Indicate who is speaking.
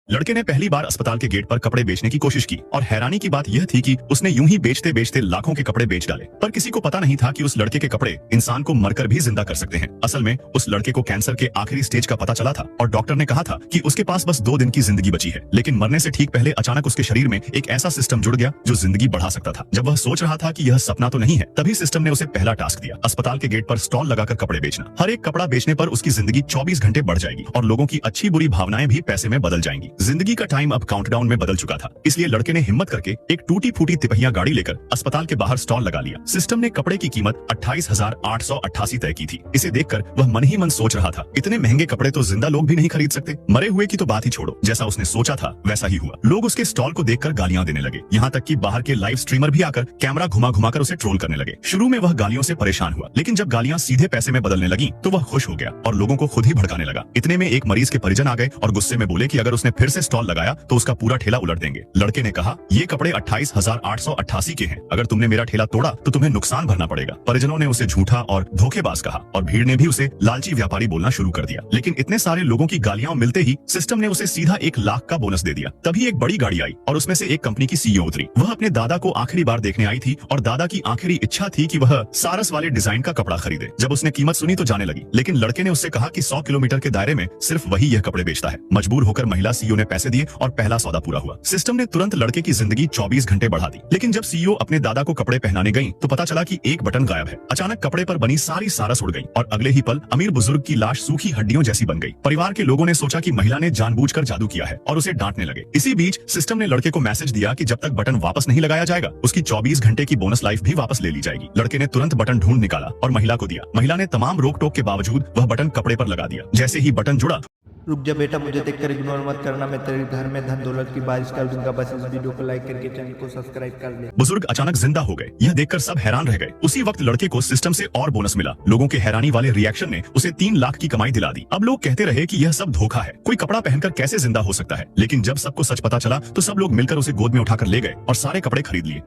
Speaker 1: लड़के ने पहली बार अस्पताल के गेट पर कपड़े बेचने की कोशिश की और हैरानी की बात यह थी कि उसने यूं ही बेचते बेचते लाखों के कपड़े बेच डाले। पर किसी को पता नहीं था कि उस लड़के के कपड़े इंसान को मरकर भी जिंदा कर सकते हैं। असल में उस लड़के को कैंसर के आखिरी स्टेज का पता चला था और डॉक्टर ने कहा था कि उसके पास बस 2 दिन की जिंदगी बची है। लेकिन मरने से ठीक पहले अचानक उसके शरीर में एक ऐसा सिस्टम जुड़ गया जो जिंदगी बढ़ा सकता था। जब वह सोच रहा था कि यह सपना तो नहीं है, तभी सिस्टम ने उसे पहला टास्क दिया, अस्पताल के गेट पर स्टॉल लगाकर कपड़े बेचना। हर एक कपड़ा बेचने पर उसकी जिंदगी 24 घंटे बढ़ जाएगी और लोगों की अच्छी बुरी भावनाएं भी पैसे में बदल जाएंगी। जिंदगी का टाइम अब काउंटडाउन में बदल चुका था, इसलिए लड़के ने हिम्मत करके एक टूटी फूटी तिपहिया गाड़ी लेकर अस्पताल के बाहर स्टॉल लगा लिया। सिस्टम ने कपड़े की कीमत 28,888 तय की थी। इसे देखकर वह मन ही मन सोच रहा था, इतने महंगे कपड़े तो जिंदा लोग भी नहीं खरीद सकते। मरे हुए की तो बात ही छोड़ो, जैसा उसने सोचा था वैसा ही हुआ। लोग उसके स्टॉल को देखकर गालियां देने लगे, यहाँ तक कि बाहर के लाइव स्ट्रीमर भी आकर कैमरा घुमा घुमाकर उसे ट्रोल करने लगे। शुरू में वह गालियों से परेशान हुआ, लेकिन जब गालियां सीधे पैसे में बदलने लगी तो वह खुश हो गया और लोगों को खुद ही भड़काने लगा। इतने में एक मरीज के परिजन आ गए और गुस्से में बोले कि अगर उसने फिर से स्टॉल लगाया तो उसका पूरा ठेला उलट देंगे। लड़के ने कहा, ये कपड़े 28,888 के हैं, अगर तुमने मेरा ठेला तोड़ा तो तुम्हें नुकसान भरना पड़ेगा। परिजनों ने उसे झूठा और धोखेबाज कहा और भीड़ ने भी उसे लालची व्यापारी बोलना शुरू कर दिया। लेकिन इतने सारे लोगों की गालियां मिलते ही सिस्टम ने उसे सीधा 1 लाख का बोनस दे दिया। तभी एक बड़ी गाड़ी आई और उसमें से एक कंपनी की सीईओ उतरी। वह अपने दादा को आखिरी बार देखने आई थी और दादा की आखिरी इच्छा थी कि वह सारस वाले डिजाइन का कपड़ा खरीदे। जब उसने कीमत सुनी तो जाने लगी, लेकिन लड़के ने उससे कहा कि 100 किलोमीटर के दायरे में सिर्फ वही यह कपड़े बेचता है। मजबूर होकर महिला सीईओ ने पैसे दिए और पहला सौदा पूरा हुआ। सिस्टम ने तुरंत लड़के की जिंदगी 24 घंटे बढ़ा दी। लेकिन जब सीईओ अपने दादा को कपड़े पहनाने गई तो पता चला कि एक बटन गायब है। अचानक कपड़े पर बनी सारी सारस उड़ गई और अगले ही पल अमीर बुजुर्ग की लाश सूखी हड्डियों जैसी बन गई। परिवार के लोगों ने सोचा कि महिला ने जानबूझकर जादू किया है और उसे डांटने लगे। इसी बीच सिस्टम ने लड़के को मैसेज दिया कि जब तक बटन वापस नहीं लगाया जाएगा उसकी 24 घंटे की बोनस लाइफ भी वापस ले ली जाएगी। लड़के ने तुरंत बटन ढूंढ निकाला और महिला को दिया। महिला ने तमाम रोक टोक के बावजूद वह बटन कपड़े पर लगा दिया। जैसे ही बटन जुड़ा,
Speaker 2: रुक जा बेटा, मुझे देखकर इग्नोर मत करना, मैं तेरे घर में धन दौलत की बारिश कर दूंगा। बस इस वीडियो को लाइक करके चैनल को सब्सक्राइब कर ले।
Speaker 1: बुजुर्ग अचानक जिंदा हो गए। यह देखकर सब हैरान रह गए। उसी वक्त लड़के को सिस्टम से और बोनस मिला। लोगों के हैरानी वाले रिएक्शन ने उसे 3 लाख की कमाई दिला दी। अब लोग कहते रहे कि यह सब धोखा है, कोई कपड़ा पहनकर कैसे जिंदा हो सकता है। लेकिन जब सबको सच पता चला तो सब लोग मिलकर उसे गोद में उठाकर ले गए और सारे कपड़े खरीद लिए।